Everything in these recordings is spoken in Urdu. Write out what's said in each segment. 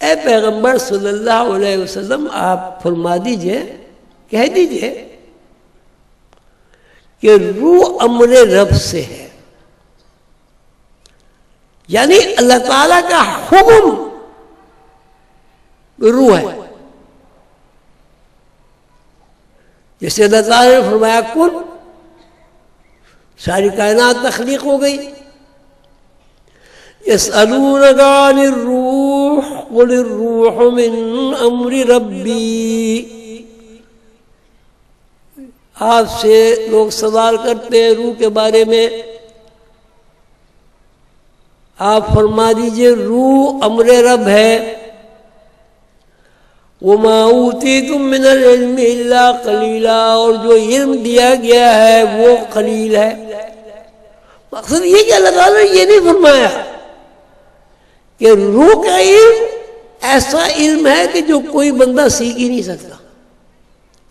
اے پیغمبر صلی اللہ علیہ وسلم آپ فرما دیجئے، کہہ دیجئے کہ روح امر رب سے ہے، یعنی اللہ تعالیٰ کا حکم روح ہے. جیسے اللہ تعالیٰ نے فرمایا کن، ساری کائنات تخلیق ہو گئی. یسألونک عن الروح قل الروح من امر ربی، آپ سے لوگ سوال کرتے ہیں روح کے بارے میں، آپ فرما دیجئے روح امر رب ہے. وَمَا أُوتِيتُم مِّنَ الْعِلْمِ إِلَّا قَلِيلًا، اور جو علم دیا گیا ہے وہ قلیل ہے. مقصد یہ کہ اللہ تعالیٰ نے یہ نہیں فرمایا کہ روح کا علم ایسا علم ہے کہ جو کوئی بندہ سیکھ ہی نہیں سکتا،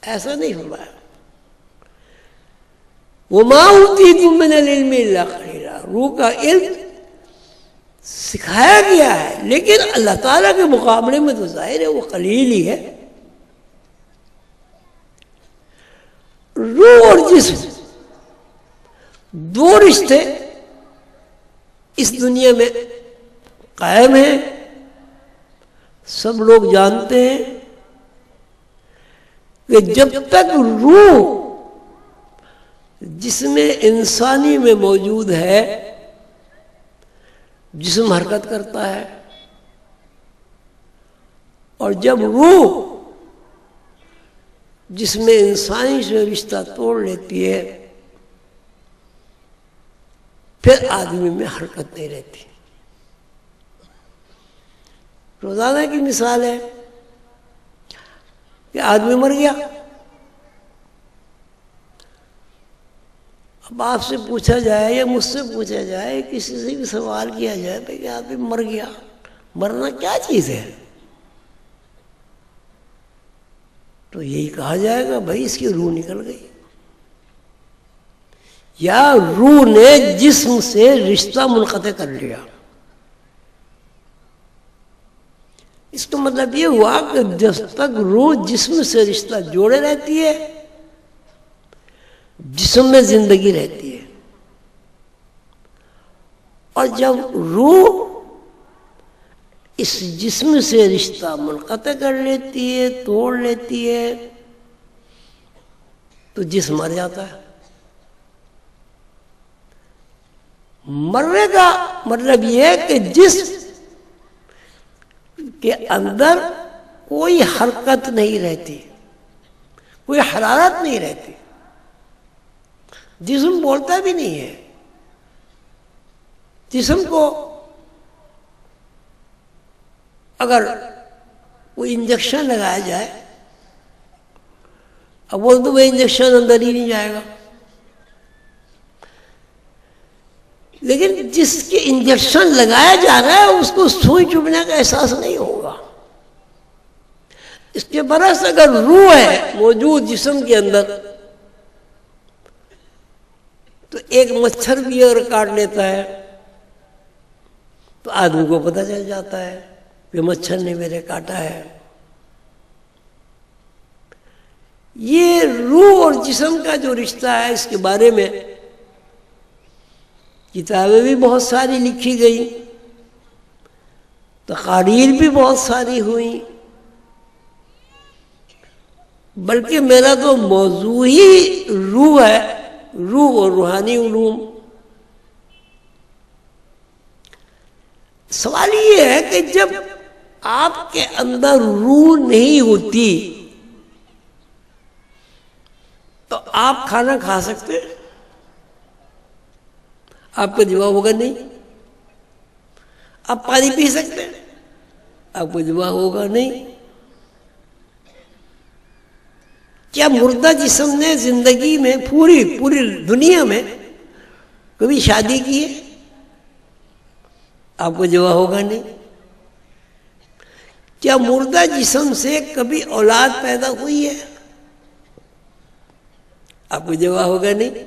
ایسا نہیں فرمایا. وَمَا أُوتِيتُم مِّنَ الْعِلْمِ إِلَّا قَلِيلًا، روح کا علم سکھایا گیا ہے، لیکن اللہ تعالیٰ کے مقابلے میں تو ظاہر ہے وہ قلیل ہی ہے. روح اور جسم دو رشتے اس دنیا میں قائم ہیں، سب لوگ جانتے ہیں کہ جب تک روح جسم انسانی میں موجود ہے جسم حرکت کرتا ہے، اور جب روح جسم انسانی سے رشتہ توڑ لیتی ہے پھر آدمی میں حرکت نہیں رہتی. روزانہ کی مثال ہے کہ آدمی مر گیا، اب آپ سے پوچھا جائے یا مجھ سے پوچھا جائے، کسی سے بھی سوال کیا جائے کہ آدمی مر گیا، مرنا کیا چیز ہے؟ تو یہی کہا جائے گا بھائی اس کی روح نکل گئی، یا روح نے جسم سے رشتہ منقطع کر لیا. اس کا مطلب یہ ہوا کہ جب تک روح جسم سے رشتہ جوڑے رہتی ہے جسم میں زندگی رہتی ہے، اور جب روح اس جسم سے رشتہ منقطع کر لیتی ہے، توڑ لیتی ہے، تو جسم مر جاتا ہے. مرنے کا مطلب یہ ہے کہ جسم کے اندر کوئی حرکت نہیں رہتی، کوئی حرارت نہیں رہتی، جسم بولتا بھی نہیں ہے. جسم کو اگر کوئی انجیکشن لگایا جائے، اب وہ تو وہ انجیکشن اندر ہی نہیں جائے گا، لیکن جس کے انجیکشن لگایا جا رہا ہے اس کو سوئی چبھنے کا احساس نہیں ہوگا. اس کے برعکس اگر روح ہے موجود جسم کے اندر تو ایک مچھر بھی اگر کاٹ لیتا ہے تو آدمی کو پتہ چل جاتا ہے کہ مچھر نے میرے کاٹا ہے. یہ روح اور جسم کا جو رشتہ ہے اس کے بارے میں کتابیں بھی بہت ساری لکھی گئی، تقاریر بھی بہت ساری ہوئی، بلکہ میرا تو موضوع ہی روح ہے، روح اور روحانی علوم. سوال یہ ہے کہ جب آپ کے اندر روح نہیں ہوتی تو آپ کھانا کھا سکتے ہیں؟ آپ کا جواب ہوگا نہیں. آپ پانی پی سکتے ہیں؟ آپ کا جواب ہوگا نہیں. کیا مردہ جسم نے زندگی میں پوری دنیا میں کبھی شادی کی ہے؟ آپ کو جواب ہوگا نہیں. کیا مردہ جسم سے کبھی اولاد پیدا ہوئی ہے؟ آپ کو جواب ہوگا نہیں.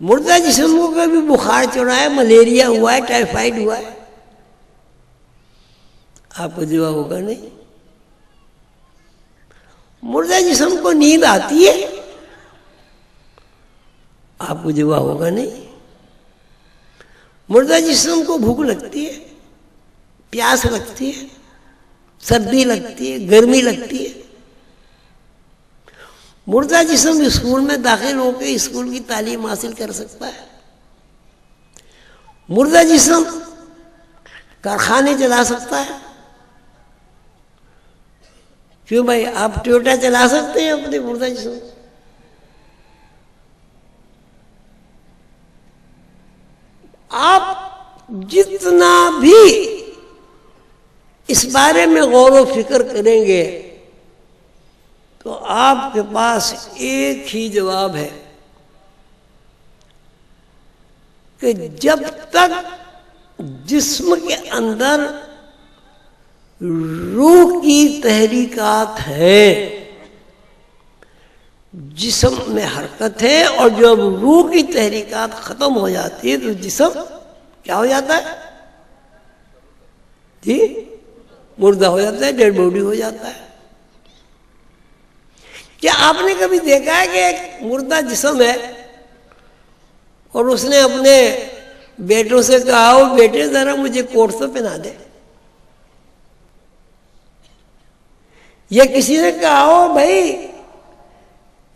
مردہ جسم کو کبھی بخار چڑھا ہے، ملیریا ہوا ہے، ٹائیفائڈ ہوا ہے؟ آپ کو جوا ہوگا نہیں. مردہ جسم کو نیند آتی ہے، آپ کو جوا ہوگا نہیں. مردہ جسم کو بھوک لگتی ہے، پیاس لگتی ہے، سردی لگتی ہے، گرمی لگتی ہے. مردہ جسم اسکول میں داخل ہو کے اسکول کی تعلیم حاصل کر سکتا ہے. مردہ جسم کارخانے چلا سکتا ہے. کیوں بھائی، آپ ٹویوٹا چلا سکتے ہیں اپنے مردہ جسم؟ آپ جتنا بھی اس بارے میں غور و فکر کریں گے تو آپ کے پاس ایک ہی جواب ہے کہ جب تک جسم کے اندر روح کی تحریکات ہیں، جسم میں حرکت ہے، اور جب روح کی تحریکات ختم ہو جاتی ہے تو جسم کیا ہو جاتا ہے؟ جی، مردہ ہو جاتا ہے، ڈیڈ باڈی ہو جاتا ہے. کیا آپ نے کبھی دیکھا ہے کہ ایک مردہ جسم ہے اور اس نے اپنے بیٹوں سے کہا ہو بیٹے ذرا مجھے کوٹ تو پہنا دے؟ یا کسی نے کہا ہو بھائی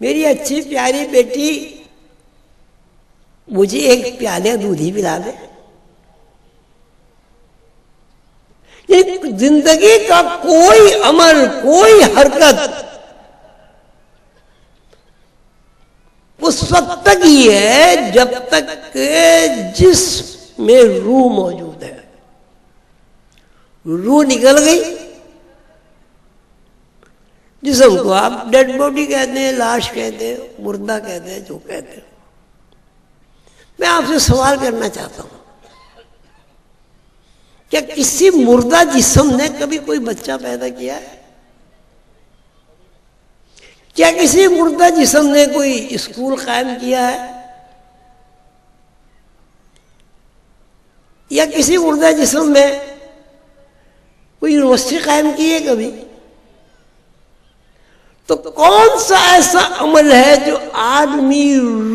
میری اچھی پیاری بیٹی مجھے ایک پیالے دودھ ہی پلا دے؟ زندگی کا کوئی عمل، کوئی حرکت اس وقت تک ہی ہے جب تک کہ جسم میں روح موجود ہے. روح نکل گئی، جسم کو آپ ڈیڈ باڈی کہتے ہیں، لاش کہتے ہیں، مردہ کہتے ہیں، جو کہتے ہیں. میں آپ سے سوال کرنا چاہتا ہوں، کیا کسی مردہ جسم نے کبھی کوئی بچہ پیدا کیا ہے؟ کیا کسی مردہ جسم نے کوئی اسکول قائم کیا ہے؟ یا کسی مردہ جسم میں کوئی یونیورسٹی قائم کی ہے کبھی؟ تو کون سا ایسا عمل ہے جو آدمی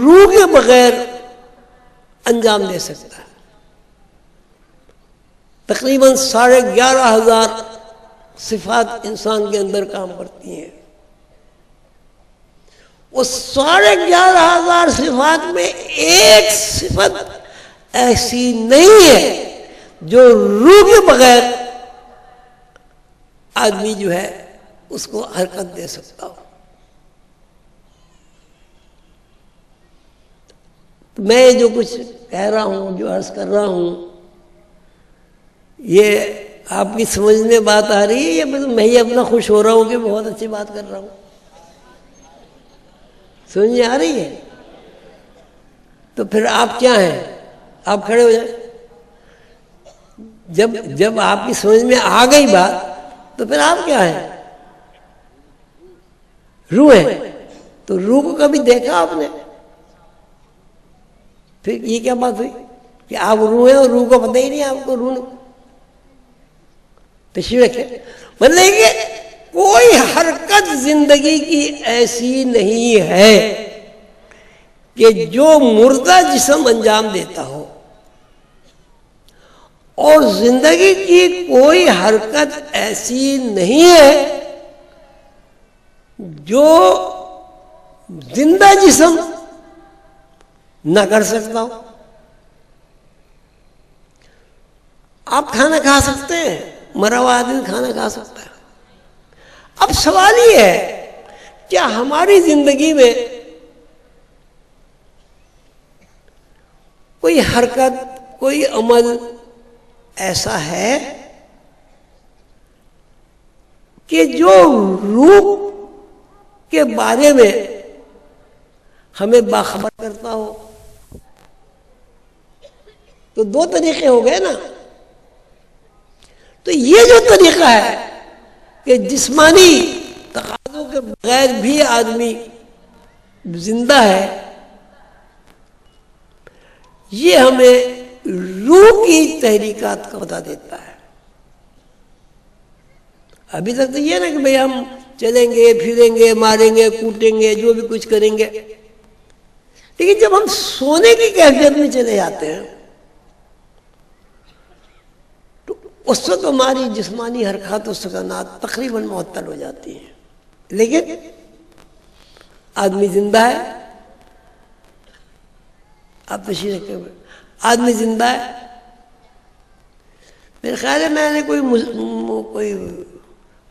روح کے بغیر انجام دے سکتا ہے؟ تقریباً 11,500 صفات انسان کے اندر کام کرتی ہیں. وہ 11,500 صفات میں ایک صفت ایسی نہیں ہے جو روح کے بغیر آدمی جو ہے اس کو حرکت دے سکتا ہو. میں جو کچھ کہہ رہا ہوں، جو عرض کر رہا ہوں، یہ آپ کی سمجھ میں بات آ رہی ہے یا میں ہی اپنا خوش ہو رہا ہوں کہ بہت اچھی بات کر رہا ہوں؟ سمجھ میں آ رہی ہے؟ تو پھر آپ کیا ہیں؟ آپ کھڑے ہو جائیں. جب آپ کی سمجھ میں آ گئی بات تو پھر آپ کیا ہیں؟ روح ہے. تو روح کو کبھی دیکھا آپ نے؟ پھر یہ کیا بات ہوئی کہ آپ روح ہیں اور روح کو پتہ ہی نہیں آپ کو؟ روح تشریح رکھے. مطلب کہ کوئی حرکت زندگی کی ایسی نہیں ہے کہ جو مردہ جسم انجام دیتا ہو، اور زندگی کی کوئی حرکت ایسی نہیں ہے جو زندہ جسم نہ کر سکتا ہو. آپ کھانا کھا سکتے ہیں، مرا ہوا آدمی کھانا کھا سکتا ہے. اب سوال یہ ہے کیا ہماری زندگی میں کوئی حرکت، کوئی عمل ایسا ہے کہ جو روح کے بارے میں ہمیں باخبر کرتا ہو؟ تو دو طریقے ہو گئے نا. تو یہ جو طریقہ ہے کہ جسمانی تقاضوں کے بغیر بھی آدمی زندہ ہے، یہ ہمیں روح کی تحریکات کا بتا دیتا ہے. ابھی تک تو یہ نا کہ بھئی ہم چلیں گے پھریں گے ماریں گے کوٹیں گے جو بھی کچھ کریں گے، لیکن جب ہم سونے کی کیفیت میں چلے جاتے ہیں تو اس وقت ہماری جسمانی حرکات و سکنات تقریباً معطل ہو جاتی ہیں. لیکن آدمی زندہ ہے، آپ تشریح رکھتے ہوئے آدمی زندہ ہے. میرے خیال ہے میں نے کوئی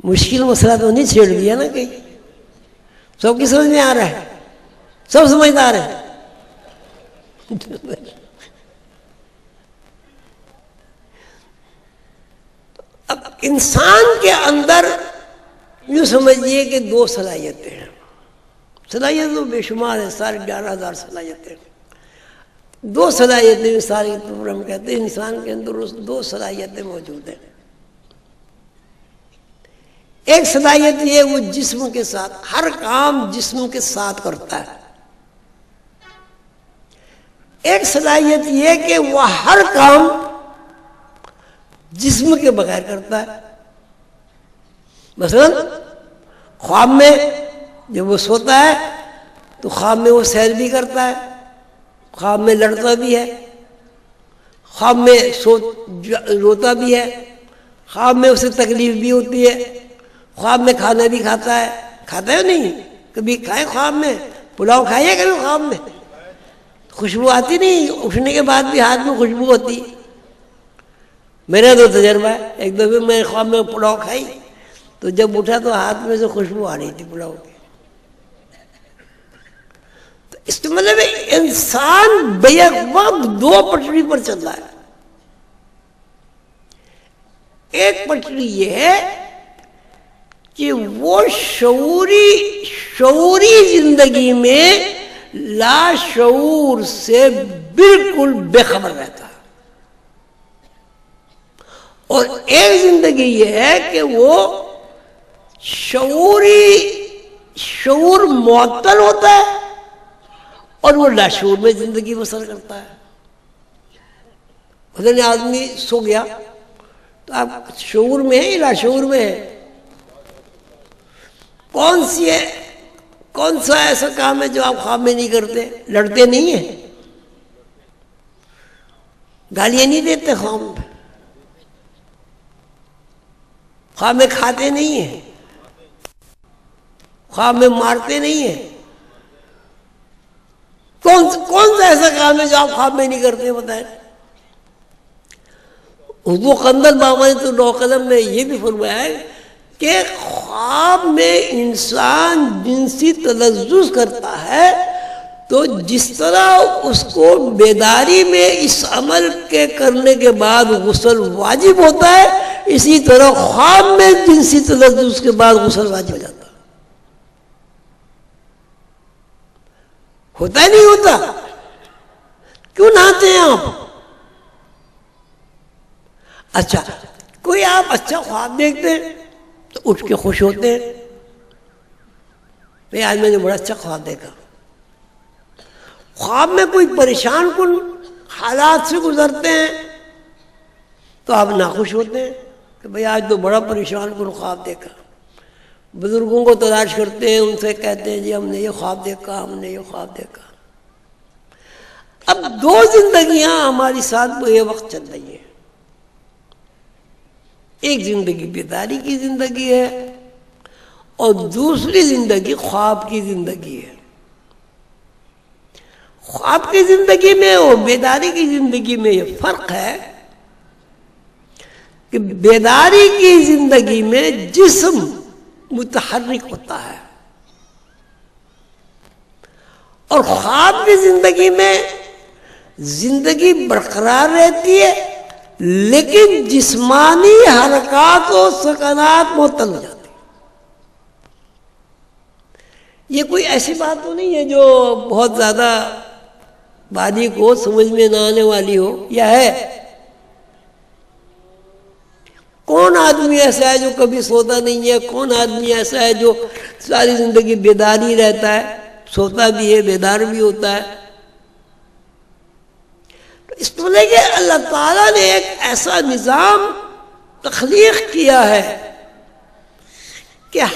مشکل مسئلہ تو نہیں چھیڑ دیا نا کہیں؟ سب کی سمجھ میں آ رہا ہے؟ سب سمجھدار ہے؟ اب انسان کے اندر یوں سمجھیے کہ دو صلاحیتیں ہیں. صلاحیت تو بے شمار ہے، سارے 11,000 صلاحیتیں. دو صلاحیتیں ساری ہم کہتے ہیں انسان کے اندر اس دو صلاحیتیں موجود ہیں. ایک صلاحیت یہ وہ جسم کے ساتھ ہر کام جسم کے ساتھ کرتا ہے. ایک صلاحیت یہ کہ وہ ہر کام جسم کے بغیر کرتا ہے. مثلا خواب میں جب وہ سوتا ہے تو خواب میں وہ سیر بھی کرتا ہے، خواب میں لڑتا بھی ہے، خواب میں روتا بھی ہے، خواب میں اسے تکلیف بھی ہوتی ہے، خواب میں کھانا بھی کھاتا ہے نہیں؟ کبھی کھائے خواب میں پلاؤ کھائیے کبھی خواب میں؟ خوشبو آتی نہیں؟ اٹھنے کے بعد بھی ہاتھ میں خوشبو ہوتی. میرا تو تجربہ ہے، ایک دفعہ میں خواب میں پلاؤ کھائی تو جب اٹھا تو ہاتھ میں سے خوشبو آ رہی تھی پلاؤ کی. تو اس کا مطلب انسان بیک وقت دو پٹری پر چل رہا ہے. ایک پٹری یہ ہے کہ وہ شعوری زندگی میں لاشعور سے بالکل بے خبر رہتا ہے، اور ایک زندگی یہ ہے کہ وہ شعور معطل ہوتا ہے اور وہ لاشعور میں زندگی بسر کرتا ہے. مثلا آدمی سو گیا تو آپ شعور میں ہے یا لاشعور میں ہے؟ کون سا ایسا کام ہے جو آپ خواب میں نہیں کرتے؟ لڑتے نہیں ہیں، گالیاں نہیں دیتے خواب میں، خواب میں کھاتے نہیں ہیں، خواب میں مارتے نہیں ہیں. کون سا ایسا کام ہے جو آپ خواب میں نہیں کرتے بتائیں؟ اردو قندر بابا نے تو نو قلم میں یہ بھی فرمایا ہے کہ خواب میں انسان جنسی تلذذ کرتا ہے تو جس طرح اس کو بیداری میں اس عمل کے کرنے کے بعد غسل واجب ہوتا ہے، اسی طرح خواب میں جنسی تلذذ کے بعد غسل واجب ہو جاتا ہے. ہوتا ہے نہیں ہوتا؟ کیوں نہاتے ہیں آپ؟ اچھا کوئی آپ اچھا خواب دیکھتے ہیں تو اٹھ کے خوش ہوتے ہیں، بھئی آج میں نے بڑا اچھا خواب دیکھا. خواب میں کوئی پریشان کن حالات سے گزرتے ہیں تو آپ ناخوش ہوتے ہیں کہ بھئی آج تو بڑا پریشان کن خواب دیکھا. بزرگوں کو تلاش کرتے ہیں، ان سے کہتے ہیں جی ہم نے یہ خواب دیکھا، ہم نے یہ خواب دیکھا. اب دو زندگیاں ہماری ساتھ یہ وقت چل رہی ہیں. ایک زندگی بیداری کی زندگی ہے اور دوسری زندگی خواب کی زندگی ہے. خواب کی زندگی میں اور بیداری کی زندگی میں یہ فرق ہے کہ بیداری کی زندگی میں جسم متحرک ہوتا ہے اور خواب کی زندگی میں زندگی برقرار رہتی ہے لیکن جسمانی حرکات و سکنات معطل ہو جاتی. یہ کوئی ایسی بات تو نہیں ہے جو بہت زیادہ بادی کو سمجھ میں نہ آنے والی ہو، یا ہے؟ کون آدمی ایسا ہے جو کبھی سوتا نہیں ہے؟ کون آدمی ایسا ہے جو ساری زندگی بیدار ہی رہتا ہے، سوتا بھی ہے بیدار بھی ہوتا ہے؟ اس طرح کہ اللہ تعالیٰ نے ایک ایسا نظام تخلیق کیا ہے